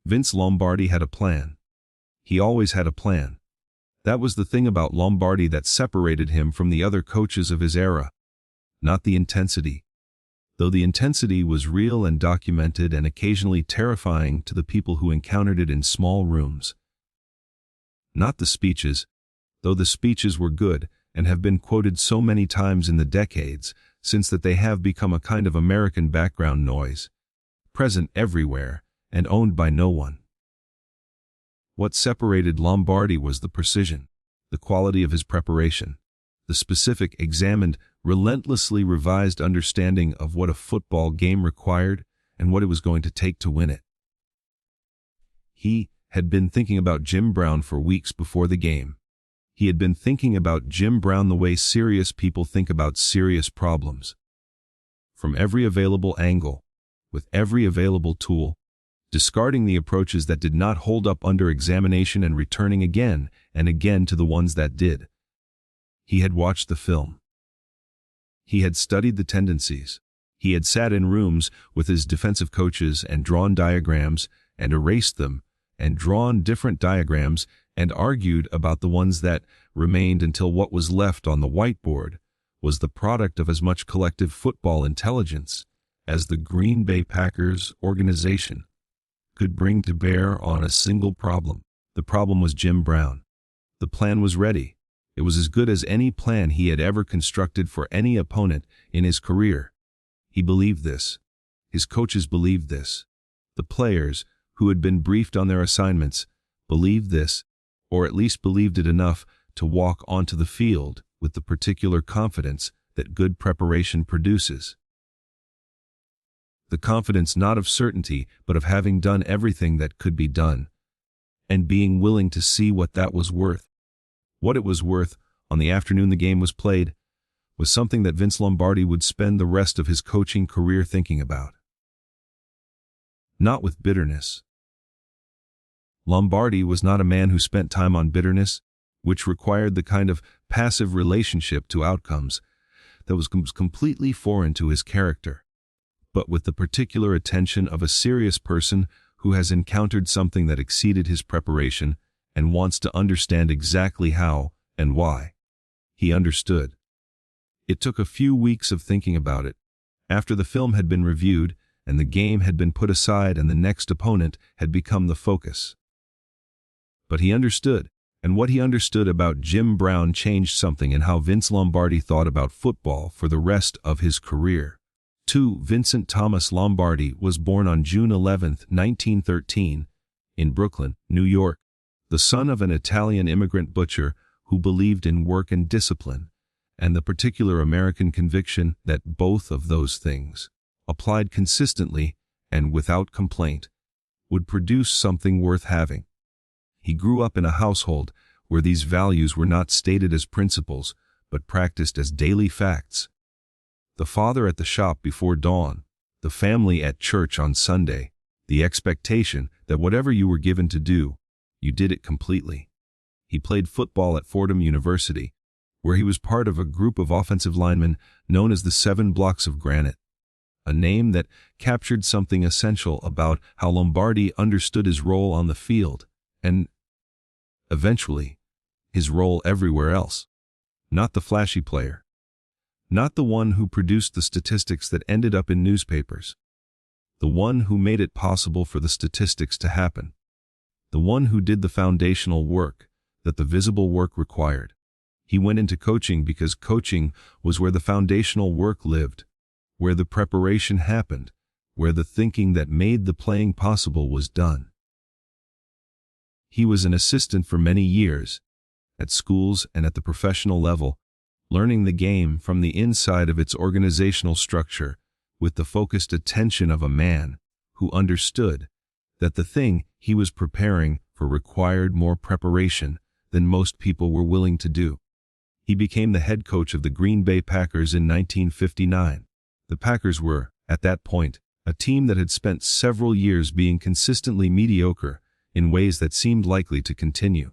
Vince Lombardi had a plan. He always had a plan. That was the thing about Lombardi that separated him from the other coaches of his era. Not the intensity. Though the intensity was real and documented and occasionally terrifying to the people who encountered it in small rooms. Not the speeches, though the speeches were good and have been quoted so many times in the decades since that they have become a kind of American background noise, present everywhere and owned by no one. What separated Lombardi was the precision, the quality of his preparation, the specific, examined, relentlessly revised understanding of what a football game required and what it was going to take to win it. He had been thinking about Jim Brown for weeks before the game. He had been thinking about Jim Brown the way serious people think about serious problems. From every available angle, with every available tool, discarding the approaches that did not hold up under examination and returning again and again to the ones that did. He had watched the film. He had studied the tendencies. He had sat in rooms with his defensive coaches and drawn diagrams and erased them and drawn different diagrams and argued about the ones that remained until what was left on the whiteboard was the product of as much collective football intelligence as the Green Bay Packers organization could bring to bear on a single problem. The problem was Jim Brown. The plan was ready. It was as good as any plan he had ever constructed for any opponent in his career. He believed this. His coaches believed this. The players, who had been briefed on their assignments, believed this, or at least believed it enough to walk onto the field with the particular confidence that good preparation produces. The confidence not of certainty, but of having done everything that could be done, and being willing to see what that was worth. What it was worth, on the afternoon the game was played, was something that Vince Lombardi would spend the rest of his coaching career thinking about. Not with bitterness. Lombardi was not a man who spent time on bitterness, which required the kind of passive relationship to outcomes that was completely foreign to his character, but with the particular attention of a serious person who has encountered something that exceeded his preparation and wants to understand exactly how and why. He understood. It took a few weeks of thinking about it, after the film had been reviewed and the game had been put aside and the next opponent had become the focus. But he understood, and what he understood about Jim Brown changed something in how Vince Lombardi thought about football for the rest of his career. 2. Vincent Thomas Lombardi was born on June 11, 1913, in Brooklyn, New York, the son of an Italian immigrant butcher who believed in work and discipline, and the particular American conviction that both of those things, applied consistently and without complaint, would produce something worth having. He grew up in a household where these values were not stated as principles, but practiced as daily facts. The father at the shop before dawn, the family at church on Sunday, the expectation that whatever you were given to do, you did it completely. He played football at Fordham University, where he was part of a group of offensive linemen known as the 7 Blocks of Granite, a name that captured something essential about how Lombardi understood his role on the field and, eventually, his role everywhere else. Not the flashy player. Not the one who produced the statistics that ended up in newspapers. The one who made it possible for the statistics to happen. The one who did the foundational work that the visible work required. He went into coaching because coaching was where the foundational work lived, where the preparation happened, where the thinking that made the playing possible was done. He was an assistant for many years, at schools and at the professional level, learning the game from the inside of its organizational structure with the focused attention of a man who understood that the thing he was preparing for required more preparation than most people were willing to do. He became the head coach of the Green Bay Packers in 1959. The Packers were, at that point, a team that had spent several years being consistently mediocre in ways that seemed likely to continue.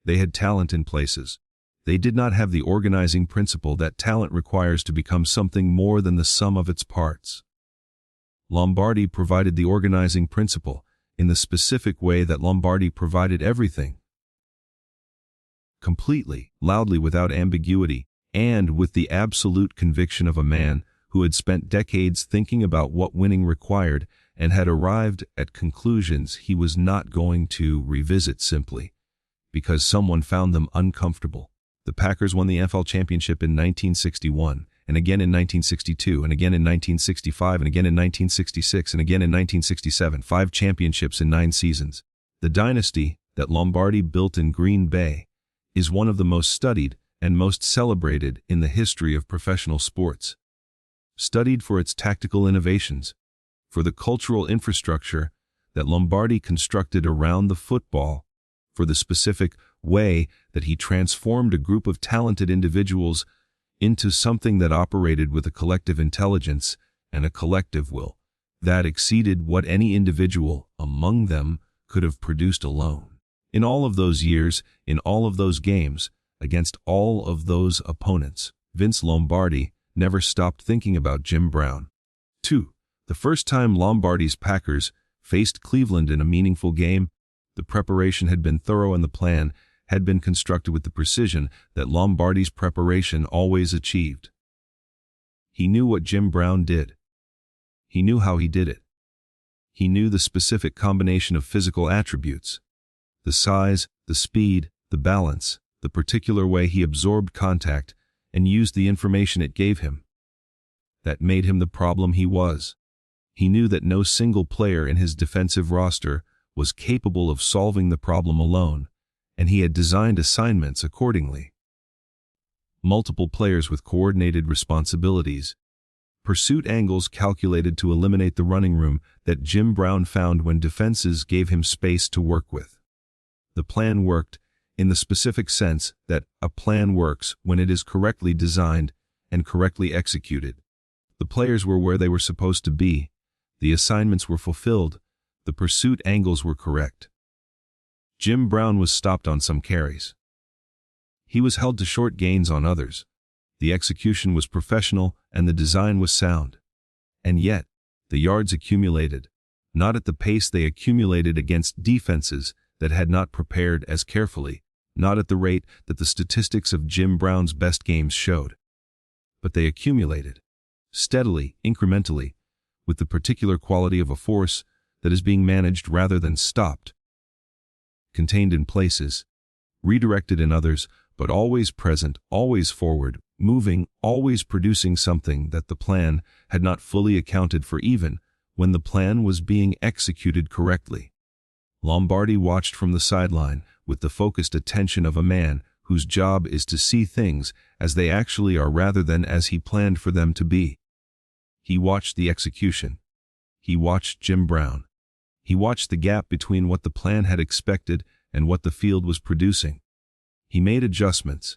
They had talent in places. They did not have the organizing principle that talent requires to become something more than the sum of its parts. Lombardi provided the organizing principle in the specific way that Lombardi provided everything. Completely, loudly, without ambiguity, and with the absolute conviction of a man who had spent decades thinking about what winning required and had arrived at conclusions he was not going to revisit simply because someone found them uncomfortable. The Packers won the NFL championship in 1961, and again in 1962, and again in 1965, and again in 1966, and again in 1967, 5 championships in 9 seasons. The dynasty that Lombardi built in Green Bay is one of the most studied and most celebrated in the history of professional sports. Studied for its tactical innovations, for the cultural infrastructure that Lombardi constructed around the football, for the specific way that he transformed a group of talented individuals into something that operated with a collective intelligence and a collective will that exceeded what any individual among them could have produced alone. In all of those years, in all of those games, against all of those opponents, Vince Lombardi never stopped thinking about Jim Brown. 2. The first time Lombardi's Packers faced Cleveland in a meaningful game, the preparation had been thorough and the plan had been constructed with the precision that Lombardi's preparation always achieved. He knew what Jim Brown did. He knew how he did it. He knew the specific combination of physical attributes, the size, the speed, the balance, the particular way he absorbed contact and used the information it gave him. That made him the problem he was. He knew that no single player in his defensive roster was capable of solving the problem alone, and he had designed assignments accordingly. Multiple players with coordinated responsibilities. Pursuit angles calculated to eliminate the running room that Jim Brown found when defenses gave him space to work with. The plan worked in the specific sense that a plan works when it is correctly designed and correctly executed. The players were where they were supposed to be. The assignments were fulfilled. The pursuit angles were correct. Jim Brown was stopped on some carries. He was held to short gains on others. The execution was professional and the design was sound. And yet, the yards accumulated, not at the pace they accumulated against defenses that had not prepared as carefully, not at the rate that the statistics of Jim Brown's best games showed. But they accumulated, steadily, incrementally, with the particular quality of a force that is being managed rather than stopped, contained in places, redirected in others, but always present, always forward, moving, always producing something that the plan had not fully accounted for even when the plan was being executed correctly. Lombardi watched from the sideline with the focused attention of a man whose job is to see things as they actually are rather than as he planned for them to be. He watched the execution. He watched Jim Brown. He watched the gap between what the plan had expected and what the field was producing. He made adjustments.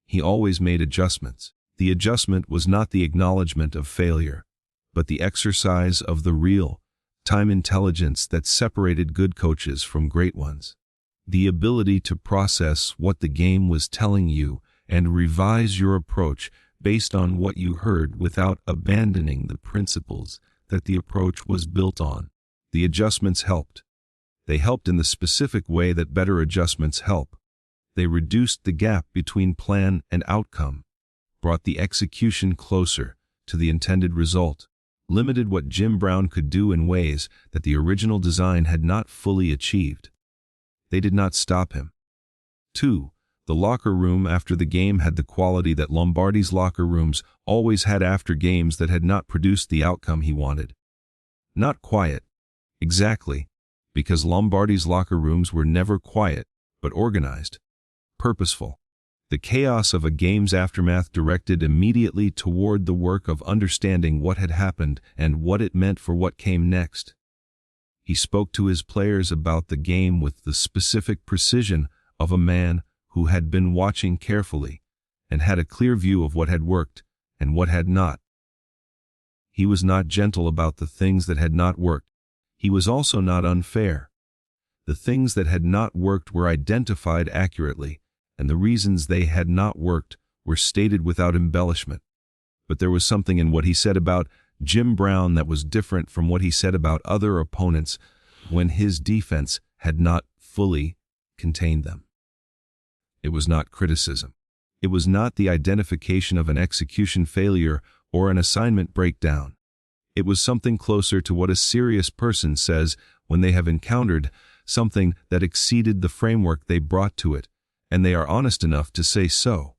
He always made adjustments. The adjustment was not the acknowledgement of failure, but the exercise of the real-time intelligence that separated good coaches from great ones. The ability to process what the game was telling you and revise your approach based on what you heard without abandoning the principles that the approach was built on. The adjustments helped. They helped in the specific way that better adjustments help. They reduced the gap between plan and outcome, brought the execution closer to the intended result, limited what Jim Brown could do in ways that the original design had not fully achieved. They did not stop him. 2. The locker room after the game had the quality that Lombardi's locker rooms always had after games that had not produced the outcome he wanted. Not quiet. Exactly, because Lombardi's locker rooms were never quiet, but organized, purposeful. The chaos of a game's aftermath directed immediately toward the work of understanding what had happened and what it meant for what came next. He spoke to his players about the game with the specific precision of a man who had been watching carefully and had a clear view of what had worked and what had not. He was not gentle about the things that had not worked. He was also not unfair. The things that had not worked were identified accurately, and the reasons they had not worked were stated without embellishment. But there was something in what he said about Jim Brown that was different from what he said about other opponents, when his defense had not fully contained them. It was not criticism. It was not the identification of an execution failure or an assignment breakdown. It was something closer to what a serious person says when they have encountered something that exceeded the framework they brought to it, and they are honest enough to say so.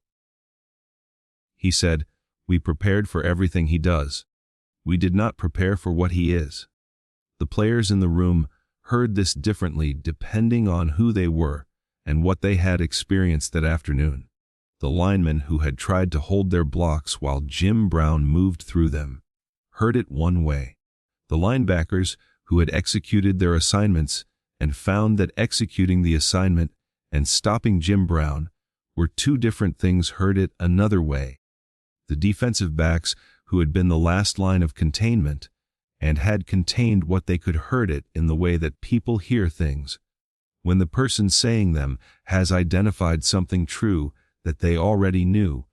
He said, "We prepared for everything he does. We did not prepare for what he is." The players in the room heard this differently depending on who they were and what they had experienced that afternoon. The linemen who had tried to hold their blocks while Jim Brown moved through them heard it one way. The linebackers who had executed their assignments and found that executing the assignment and stopping Jim Brown were two different things heard it another way. The defensive backs who had been the last line of containment and had contained what they could heard it in the way that people hear things, when the person saying them has identified something true that they already knew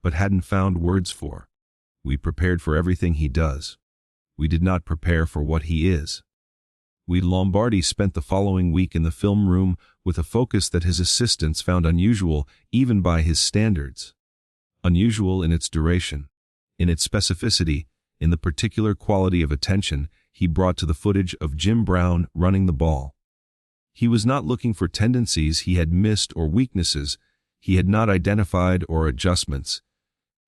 but hadn't found words for. We prepared for everything he does. We did not prepare for what he is. Lombardi spent the following week in the film room with a focus that his assistants found unusual even by his standards. Unusual in its duration, in its specificity, in the particular quality of attention he brought to the footage of Jim Brown running the ball. He was not looking for tendencies he had missed or weaknesses he had not identified or adjustments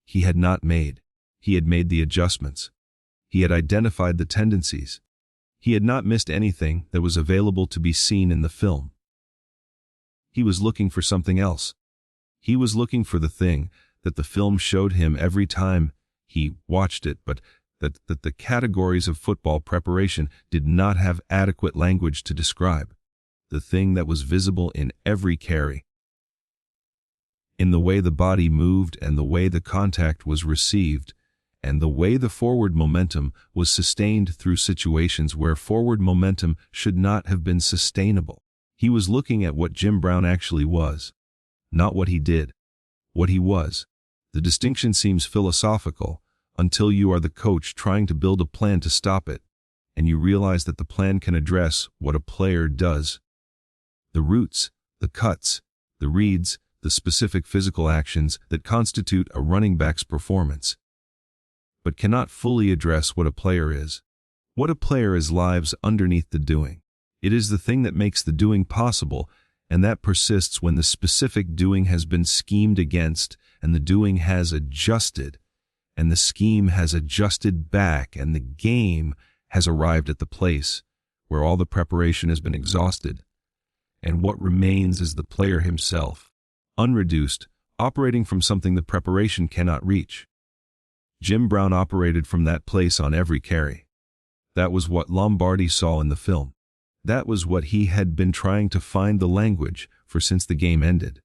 he had not made. He had made the adjustments. He had identified the tendencies. He had not missed anything that was available to be seen in the film. He was looking for something else. He was looking for the thing that the film showed him every time he watched it, but that the categories of football preparation did not have adequate language to describe. The thing that was visible in every carry, in the way the body moved and the way the contact was received, and the way the forward momentum was sustained through situations where forward momentum should not have been sustainable. He was looking at what Jim Brown actually was, not what he did, what he was. The distinction seems philosophical until you are the coach trying to build a plan to stop it, and you realize that the plan can address what a player does. The routes, the cuts, the reads, the specific physical actions that constitute a running back's performance, but cannot fully address what a player is. What a player is lives underneath the doing. It is the thing that makes the doing possible, and that persists when the specific doing has been schemed against, and the doing has adjusted, and the scheme has adjusted back, and the game has arrived at the place where all the preparation has been exhausted, and what remains is the player himself, unreduced, operating from something the preparation cannot reach. Jim Brown operated from that place on every carry. That was what Lombardi saw in the film. That was what he had been trying to find the language for since the game ended.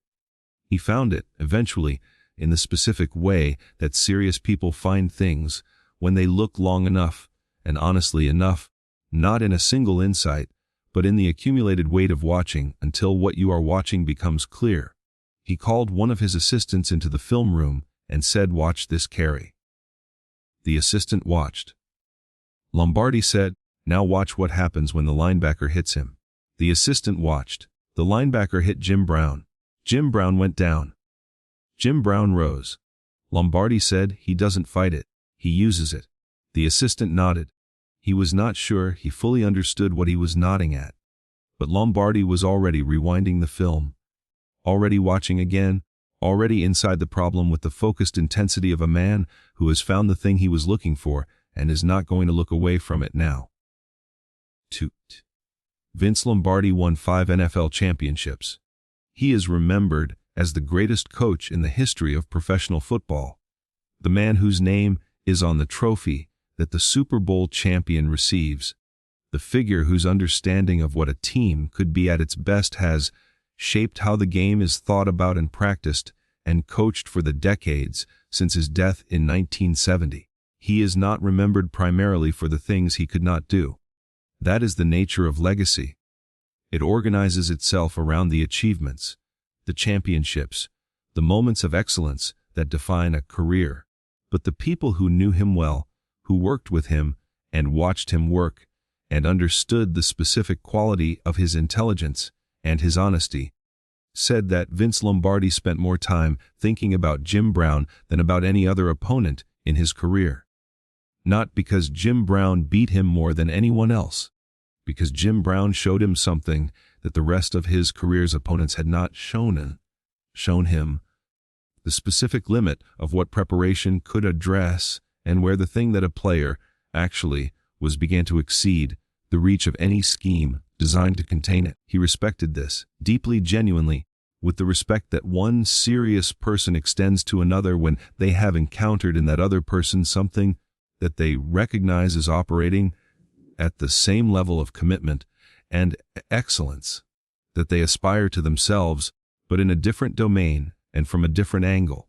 He found it, eventually, in the specific way that serious people find things when they look long enough, and honestly enough, not in a single insight, but in the accumulated weight of watching until what you are watching becomes clear. He called one of his assistants into the film room and said, "Watch this carry." The assistant watched. Lombardi said, "Now watch what happens when the linebacker hits him." The assistant watched. The linebacker hit Jim Brown. Jim Brown went down. Jim Brown rose. Lombardi said, "He doesn't fight it. He uses it." The assistant nodded. He was not sure he fully understood what he was nodding at. But Lombardi was already rewinding the film, already watching again, already inside the problem with the focused intensity of a man who has found the thing he was looking for and is not going to look away from it now. Toot. Vince Lombardi won 5 NFL championships. He is remembered as the greatest coach in the history of professional football, the man whose name is on the trophy that the Super Bowl champion receives, the figure whose understanding of what a team could be at its best has shaped how the game is thought about and practiced and coached for the decades since his death in 1970. He is not remembered primarily for the things he could not do. That is the nature of legacy. It organizes itself around the achievements, the championships, the moments of excellence that define a career. But the people who knew him well, who worked with him and watched him work, and understood the specific quality of his intelligence and his honesty, said that Vince Lombardi spent more time thinking about Jim Brown than about any other opponent in his career. Not because Jim Brown beat him more than anyone else, because Jim Brown showed him something that the rest of his career's opponents had not shown him, the specific limit of what preparation could address and where the thing that a player actually was began to exceed the reach of any scheme designed to contain it. He respected this, deeply genuinely, with the respect that one serious person extends to another when they have encountered in that other person something that they recognize as operating at the same level of commitment and excellence that they aspire to themselves, but in a different domain and from a different angle.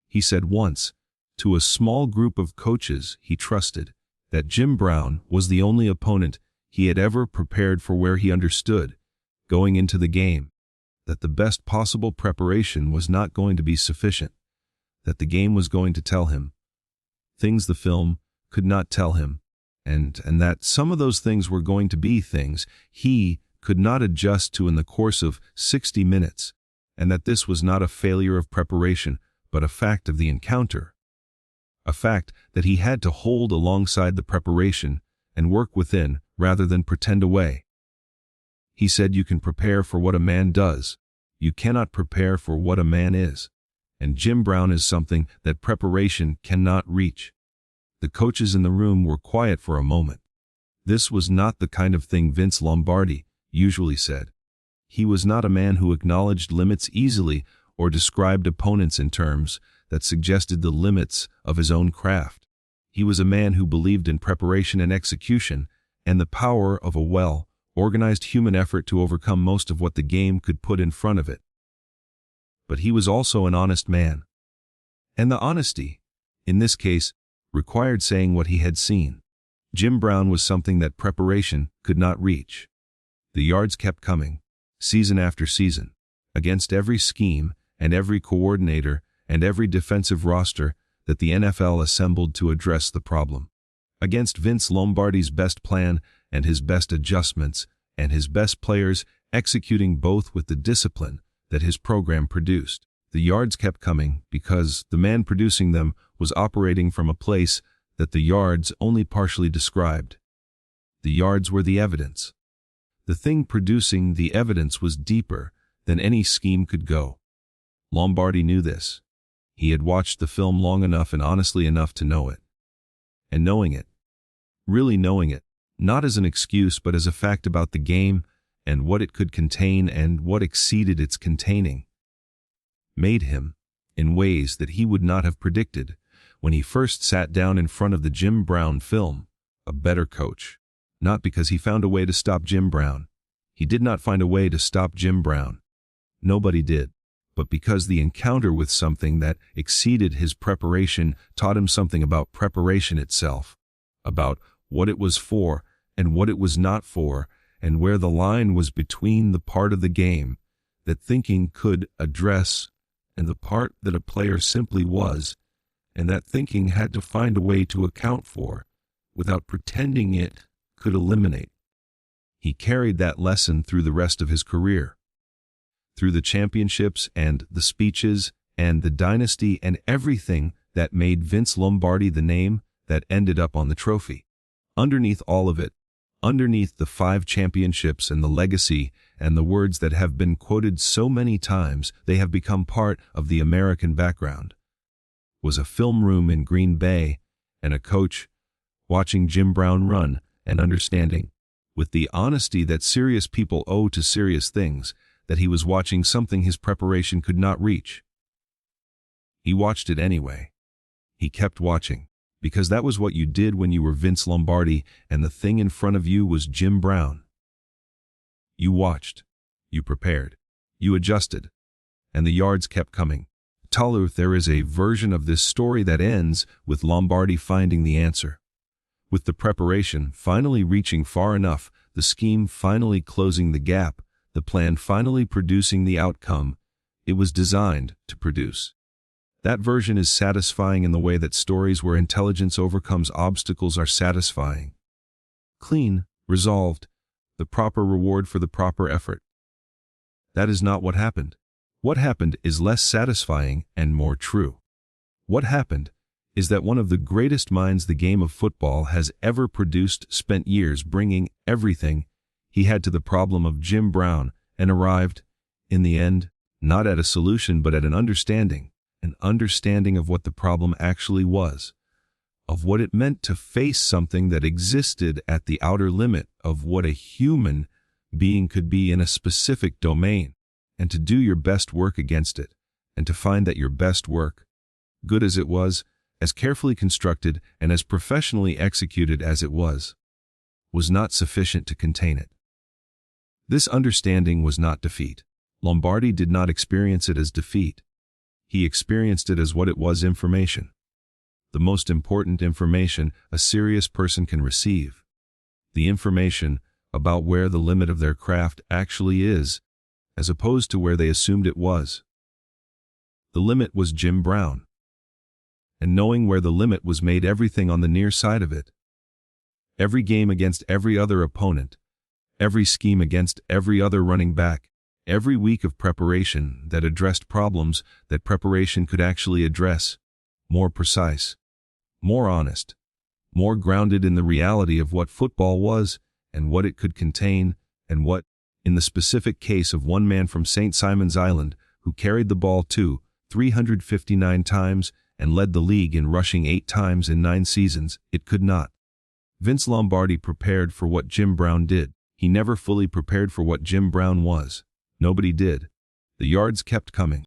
He said once, to a small group of coaches he trusted, that Jim Brown was the only opponent he had ever prepared for where he understood, going into the game, that the best possible preparation was not going to be sufficient, that the game was going to tell him things the film could not tell him, and that some of those things were going to be things he could not adjust to in the course of 60 minutes, and that this was not a failure of preparation, but a fact of the encounter, a fact that he had to hold alongside the preparation and work within rather than pretend away. He said you can prepare for what a man does, you cannot prepare for what a man is, and Jim Brown is something that preparation cannot reach. The coaches in the room were quiet for a moment. This was not the kind of thing Vince Lombardi usually said. He was not a man who acknowledged limits easily or described opponents in terms that suggested the limits of his own craft. He was a man who believed in preparation and execution and the power of a well-organized human effort to overcome most of what the game could put in front of it. But he was also an honest man. And the honesty, in this case, required saying what he had seen. Jim Brown was something that preparation could not reach. The yards kept coming, season after season, against every scheme and every coordinator and every defensive roster that the NFL assembled to address the problem. Against Vince Lombardi's best plan and his best adjustments and his best players executing both with the discipline that his program produced. The yards kept coming because the man producing them was operating from a place that the yards only partially described. The yards were the evidence. The thing producing the evidence was deeper than any scheme could go. Lombardi knew this. He had watched the film long enough and honestly enough to know it. And knowing it, really knowing it, not as an excuse but as a fact about the game and what it could contain and what exceeded its containing, made him, in ways that he would not have predicted when he first sat down in front of the Jim Brown film, a better coach. Not because he found a way to stop Jim Brown. He did not find a way to stop Jim Brown. Nobody did. But because the encounter with something that exceeded his preparation taught him something about preparation itself, about what it was for and what it was not for, and where the line was between the part of the game that thinking could address and the part that a player simply was, and that thinking had to find a way to account for, without pretending it could eliminate. He carried that lesson through the rest of his career. Through the championships and the speeches and the dynasty and everything that made Vince Lombardi the name that ended up on the trophy. Underneath all of it, underneath the 5 championships and the legacy and the words that have been quoted so many times they have become part of the American background, was a film room in Green Bay and a coach watching Jim Brown run and understanding, with the honesty that serious people owe to serious things, that he was watching something his preparation could not reach. He watched it anyway. He kept watching, because that was what you did when you were Vince Lombardi and the thing in front of you was Jim Brown. You watched, you prepared, you adjusted, and the yards kept coming. Taluth, there is a version of this story that ends with Lombardi finding the answer. With the preparation finally reaching far enough, the scheme finally closing the gap, the plan finally producing the outcome it was designed to produce. That version is satisfying in the way that stories where intelligence overcomes obstacles are satisfying. Clean, resolved, the proper reward for the proper effort. That is not what happened. What happened is less satisfying and more true. What happened is that one of the greatest minds the game of football has ever produced spent years bringing everything he had to the problem of Jim Brown and arrived, in the end, not at a solution but at an understanding of what the problem actually was, of what it meant to face something that existed at the outer limit of what a human being could be in a specific domain, and to do your best work against it, and to find that your best work, good as it was, as carefully constructed and as professionally executed as it was not sufficient to contain it. This understanding was not defeat. Lombardi did not experience it as defeat. He experienced it as what it was: information. The most important information a serious person can receive. The information about where the limit of their craft actually is, as opposed to where they assumed it was. The limit was Jim Brown. And knowing where the limit was made everything on the near side of it. Every game against every other opponent, every scheme against every other running back, every week of preparation that addressed problems that preparation could actually address, more precise, more honest, more grounded in the reality of what football was and what it could contain, and what, in the specific case of one man from St. Simon's Island who carried the ball 359 times and led the league in rushing 8 times in 9 seasons, it could not. Vince Lombardi prepared for what Jim Brown did. He never fully prepared for what Jim Brown was. Nobody did. The yards kept coming.